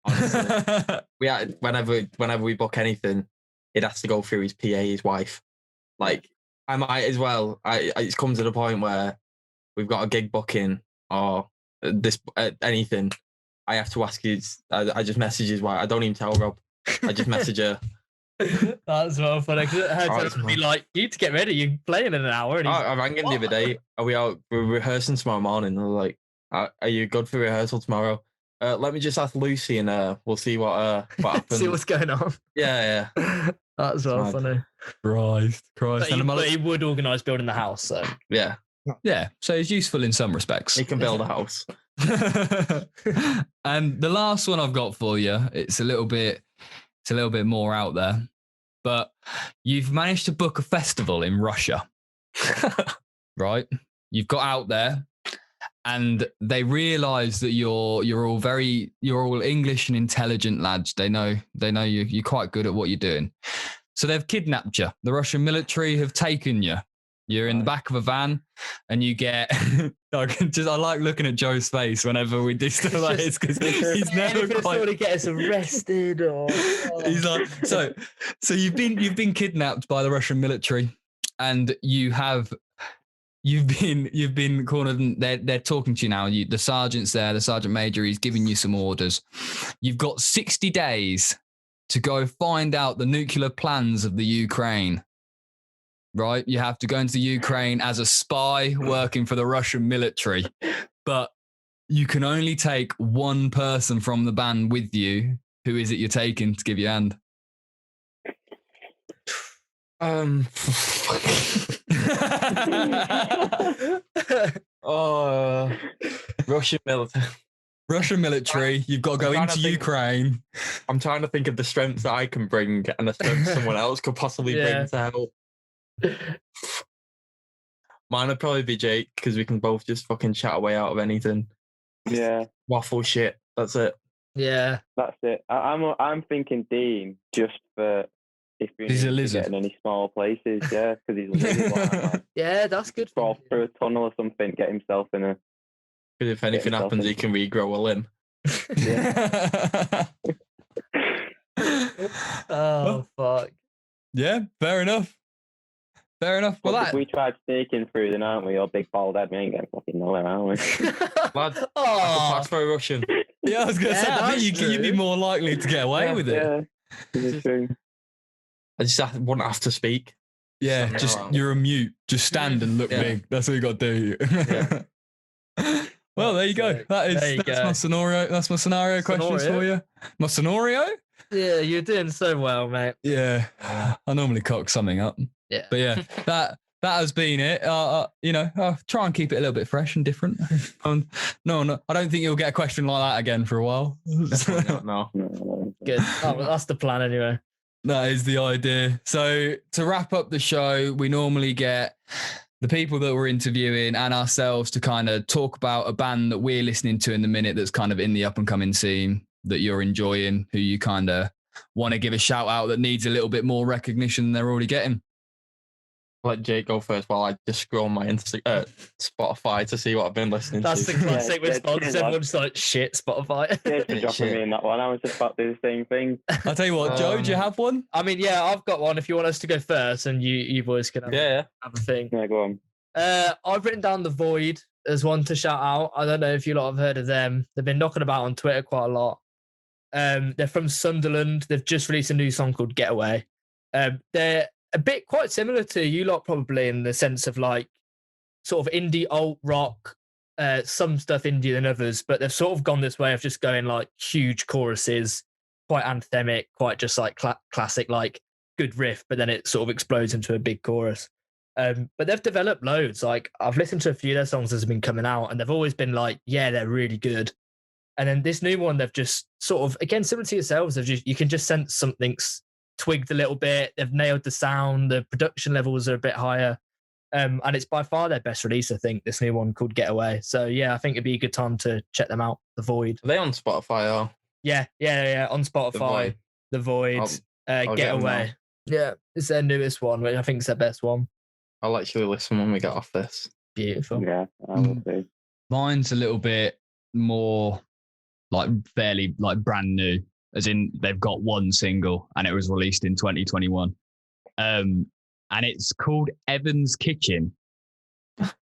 Honestly. Whenever we book anything, it has to go through his PA, his wife. Like, I might as well. It's come to the point where we've got a gig booking or anything. I have to ask I just message his wife. I don't even tell Rob. I just message her. That's well funny. Because it be like, you need to get ready. You're playing in an hour. And I rang him the other day. Are we out? We're rehearsing tomorrow morning. And I was like, are you good for rehearsal tomorrow? Let me just ask Lucy and we'll see what happens. See what's going on. Yeah. That's well funny. Christ. But he would organise building the house, so. Yeah. Yeah, so he's useful in some respects. He can build a house. And the last one I've got for you, it's a little bit more out there, but you've managed to book a festival in Russia, right? You've got out there, and they realise that you're all English and intelligent lads. They know you're quite good at what you're doing. So they've kidnapped you. The Russian military have taken you. You're in the back of a van, and you get. I like looking at Joe's face whenever we do stuff like this because he's never quite. Sort of get us arrested, or he's like, so you've been kidnapped by the Russian military, and you've been cornered. And they're talking to you now. The sergeant's there, the sergeant major. He's giving you some orders. You've got 60 days to go find out the nuclear plans of the Ukraine. Right, you have to go into the Ukraine as a spy working for the Russian military, but you can only take one person from the band with you. Who is it you're taking to give your hand? Russian military. Russian military. You've got to go into Ukraine. I'm trying to think of the strengths that I can bring and the strengths someone else could possibly bring to help. Mine would probably be Jake because we can both just fucking chat away out of anything. Yeah. Waffle shit. That's it. Yeah. That's it. I'm thinking Dean just for if he's a lizard. Get in any small places. Yeah, because he's a lizard. Yeah, that's good. Fall through a tunnel or something. Get himself in a. Because if anything happens, he can regrow a limb. Yeah. Oh fuck. Yeah, fair enough. Well, if we tried sneaking through, then aren't we? Your big bald head, we ain't getting fucking nowhere, aren't we? Lad, I could pass for a Russian. Yeah, I was going to say, I think you'd be more likely to get away with it. Yeah, it's true. I just wouldn't have to speak. Yeah, you're a mute. Just stand and look big. That's what you got to do. Yeah. Well, there you go. That's my scenario. That's my scenario questions for you. My scenario? Yeah, you're doing so well, mate. Yeah, I normally cock something up. Yeah, but yeah, that has been it. I'll try and keep it a little bit fresh and different. No, I don't think you'll get a question like that again for a while. No. Good. That's the plan anyway. That is the idea. So to wrap up the show, we normally get the people that we're interviewing and ourselves to kind of talk about a band that we're listening to in the minute that's kind of in the up and coming scene that you're enjoying, who you kind of want to give a shout out that needs a little bit more recognition than they're already getting. Let Jake go first while I just scroll my Spotify to see what I've been listening to. That's the classic response. Everyone's like, shit, Spotify. Yeah, dropping me in that one. I was just about to do the same thing. I'll tell you what, Joe, do you have one? I mean, yeah, I've got one. If you want us to go first, and you boys can have a thing. Yeah, go on. I've written down the VOYD as one to shout out. I don't know if you lot have heard of them. They've been knocking about on Twitter quite a lot. They're from Sunderland. They've just released a new song called Getaway. They're a bit quite similar to you lot probably in the sense of like sort of indie alt rock, some stuff indie than others, but they've sort of gone this way of just going like huge choruses, quite anthemic, quite just like classic, like good riff, but then it sort of explodes into a big chorus. But they've developed loads. Like I've listened to a few of their songs as have been coming out, and they've always been like, yeah, they're really good. And then this new one, they've just sort of, again, similar to yourselves, you can just sense something's twigged a little bit. They've nailed the sound. The production levels are a bit higher. And it's by far their best release, I think, this new one called Getaway. So yeah, I think it'd be a good time to check them out. The VOYD. Are they on Spotify? Or? Yeah. On Spotify. The VOYD. I'll Getaway. Yeah, it's their newest one, which I think is their best one. I'll actually listen when we get off this. Beautiful. Yeah, I will do. Mine's a little bit more like fairly like brand new, as in they've got one single and it was released in 2021. And it's called Evan's Kitchen.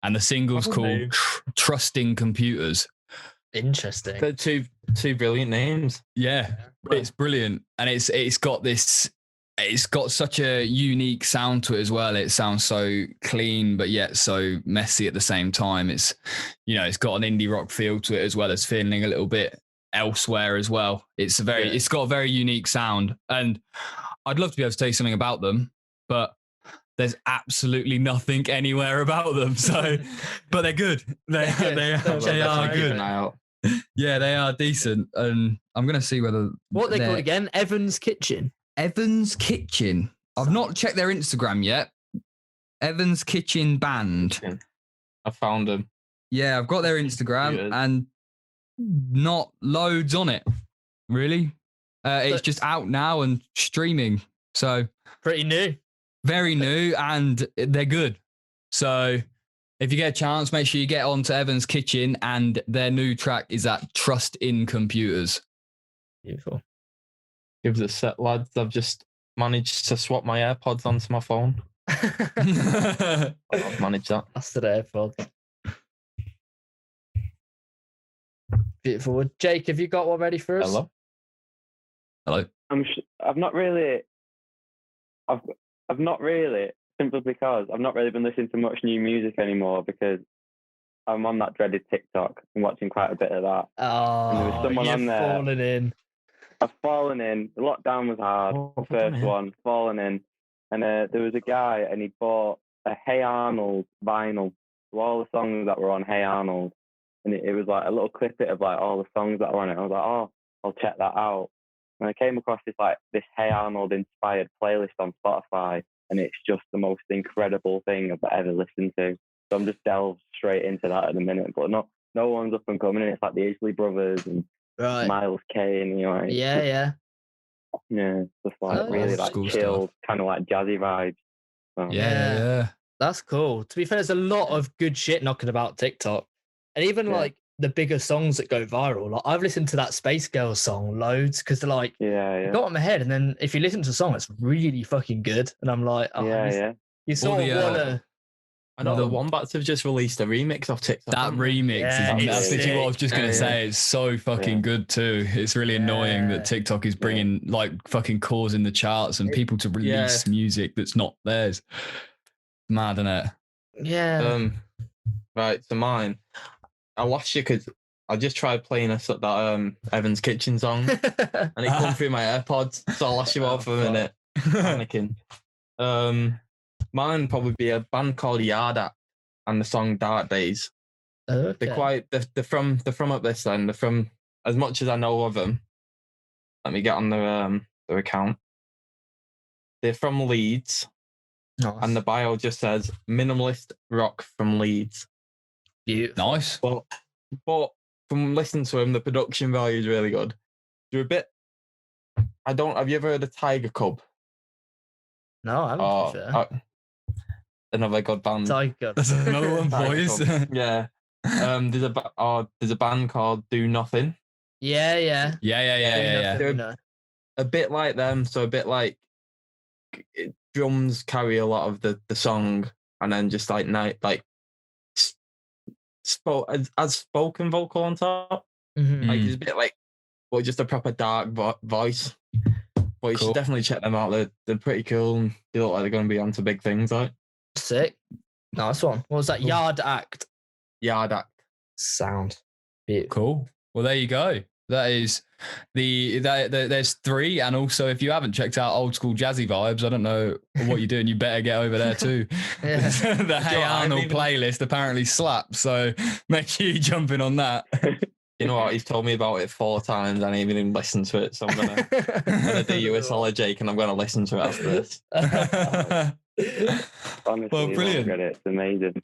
And the single's called Trusting Computers. Interesting. They're two brilliant names. Yeah, it's brilliant. And it's got such a unique sound to it as well. It sounds so clean, but yet so messy at the same time. It's, it's got an indie rock feel to it as well as feeling a little bit elsewhere as well. It's got a very unique sound, and I'd love to be able to tell you something about them, but there's absolutely nothing anywhere about them. So, but they're good. They are good. Yeah, they are decent, and I'm gonna see whether what they called again. Evan's Kitchen. Evan's Kitchen. I've not checked their Instagram yet. Evan's Kitchen Band. I found them. Yeah, I've got their Instagram and not loads on it, really. It's just out now and streaming. So pretty new. Very new, and they're good. So if you get a chance, make sure you get on to Evan's Kitchen, and their new track is at Trust in Computers. Beautiful. Give us a set, lads. I've just managed to swap my AirPods onto my phone. I've managed that. That's the AirPods. Beautiful. Jake, have you got one ready for us? Hello. I've not really, simply because I've not really been listening to much new music anymore because I'm on that dreaded TikTok and watching quite a bit of that. Oh, and there was someone on there. Fallen in. I've fallen in. The lockdown was hard. The first one, fallen in. And there was a guy and he bought a Hey Arnold vinyl. So all the songs that were on Hey Arnold. And it was like a little clip of like all the songs that were on it. I was like, oh, I'll check that out. And I came across this Hey Arnold inspired playlist on Spotify. And it's just the most incredible thing I've ever listened to. So I'm just delved straight into that at the minute. But no one's up and coming. And it's like the Isley Brothers and Miles Kane, Yeah, just like really like chilled, kind of like jazzy vibes. So. Yeah, that's cool. To be fair, there's a lot of good shit knocking about TikTok, and even like the bigger songs that go viral. Like I've listened to that Space Girls song loads because they're like, got in my head, and then if you listen to a song, it's really fucking good, and I'm like, you sort of wanna. I know the Wombats have just released a remix of TikTok. That remix that's literally what I was just going to say. It's so fucking good too. It's really annoying that TikTok is bringing like fucking causing the charts and people to release music that's not theirs. Mad, isn't it? Yeah. Right, so mine. I lost you because I just tried playing that Evan's Kitchen song and it come through my AirPods, so I lost you all for a minute. Panicking. Mine probably be a band called Yard Act and the song Dark Days. Okay. They're from up this end. They're from, as much as I know of them. Let me get on their account. They're from Leeds. Nice. And the bio just says minimalist rock from Leeds. Beautiful. Nice. But from listening to them, the production value is really good. They're a bit. Have you ever heard of Tiger Cub? No, I haven't. Another good band. Tiger. That's another one, boys. Yeah. There's a band called Do Nothing. Yeah. They're a bit like them, so a bit like drums carry a lot of the song, and then just like as spoken vocal on top. Mm-hmm. Like it's a bit like, well, just a proper dark voice. But you should definitely check them out. They're pretty cool, and they look like they're going to be onto big things. Like sick, nice one. What was that? Yard Act. Yard Act. Sound. Beautiful. Cool. Well, there you go. That is There's 3, and also if you haven't checked out Old School Jazzy Vibes, I don't know what you're doing. You better get over there too. The Hey Arnold playlist apparently slaps, so make sure you jump in on that. You know what? He's told me about it 4 times and I ain't even listened to it. So I'm gonna do you a solid, Jake, and I'm gonna listen to it after this. Honestly, Well, brilliant. It's amazing.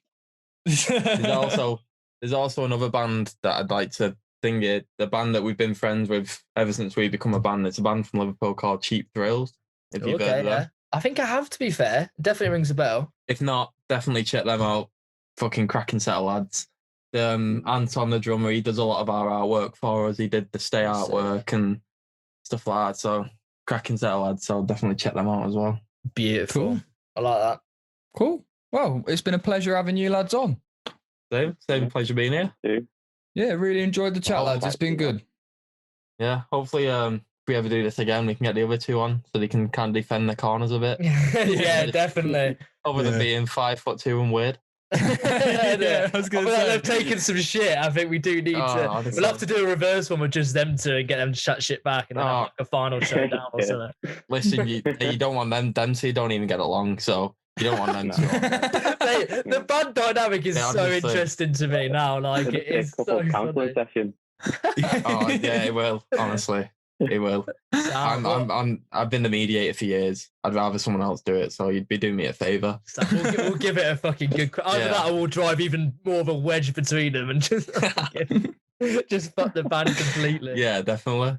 There's also another band that I'd like to sing it. The band that we've been friends with ever since we become a band. It's a band from Liverpool called Cheap Thrills. If you've heard of them. I think I have, to be fair. Definitely rings a bell. If not, definitely check them out. Fucking cracking set of lads. Anton, the drummer, he does a lot of our artwork for us. He did the Stay artwork and stuff like that. So cracking set of lads. So definitely check them out as well. Beautiful. Cool. I like that. Cool. Well, it's been a pleasure having you lads on. Same pleasure being here. Yeah, really enjoyed the chat, lads. It's been good. Yeah, hopefully if we ever do this again, we can get the other 2 on so they can kind of defend the corners a bit. Yeah, definitely. Other than being 5'2" and weird. I was going to say. They've taken some shit. I think we do need to. We'll have to do a reverse one with just them to get them to shut shit back and then have like a final showdown or something. Listen, you don't want them two don't even get along, so you don't want them to. The band dynamic is so interesting to me now. Like it is so funny. Session. Oh yeah, it will. Honestly, it will. I've been the mediator for years. I'd rather someone else do it, so you'd be doing me a favour. We'll give it a fucking good. Either that, or we'll drive even more of a wedge between them and just fuck the band completely. Yeah, definitely.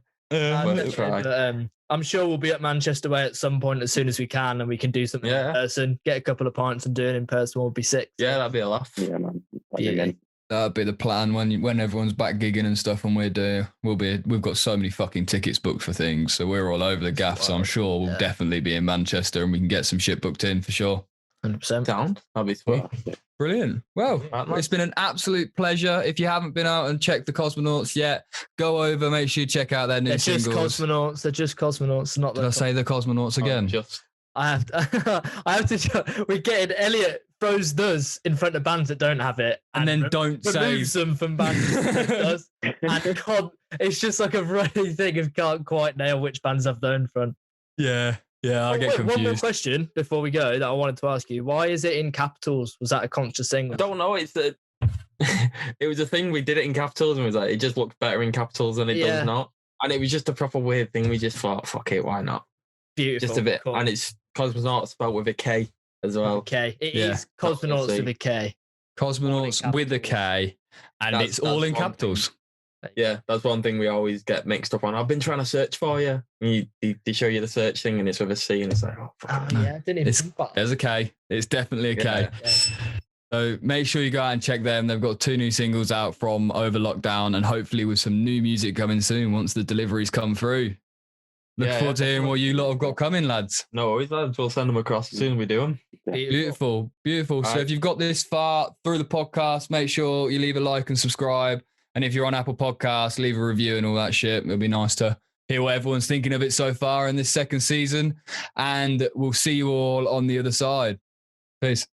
I'm sure we'll be at Manchester Way at some point as soon as we can, and we can do something in person. Get a couple of pints and do it in person will be sick. Yeah, that'd be a laugh. Yeah, man. That'd be the plan when everyone's back gigging and stuff, and we've got so many fucking tickets booked for things, so we're all over the gaff. So I'm sure we'll definitely be in Manchester, and we can get some shit booked in for sure. 100%. Down. That'd be sweet. Brilliant. Well, it's been an absolute pleasure. If you haven't been out and checked the Kosmonauts yet, go over. Make sure you check out their new singles. They're just Kosmonauts. Not. Did I say the Kosmonauts again? I have to. We're getting Elliot throws does in front of bands that don't have it, and then don't removes them from bands that does. And it's just like a running thing of can't quite nail which bands have their in front. Yeah, I get confused. One more question before we go that I wanted to ask you: why is it in capitals? Was that a conscious thing? I don't know. It's it was a thing. We did it in capitals, and it was like it just looked better in capitals than it does not. And it was just a proper weird thing. We just thought, fuck it, why not? Beautiful. Just a bit, cool. and it's Cosmonauts spelled with a K as well. Okay, it is Kosmonauts with a K. Cosmonauts with a K, and it's all in capitals. Yeah, that's one thing we always get mixed up on. I've been trying to search for you. They show you the search thing, and it's with a C, and it's like, I didn't even think about that. There's a K. It's definitely a K. Yeah. So make sure you go out and check them. They've got 2 new singles out from over lockdown, and hopefully with some new music coming soon once the deliveries come through. Look forward to hearing what you lot have got coming, lads. No worries, lads. We'll send them across as soon as we do them. Beautiful. So if you've got this far through the podcast, make sure you leave a like and subscribe. And if you're on Apple Podcasts, leave a review and all that shit. It'll be nice to hear what everyone's thinking of it so far in this second season. And we'll see you all on the other side. Peace.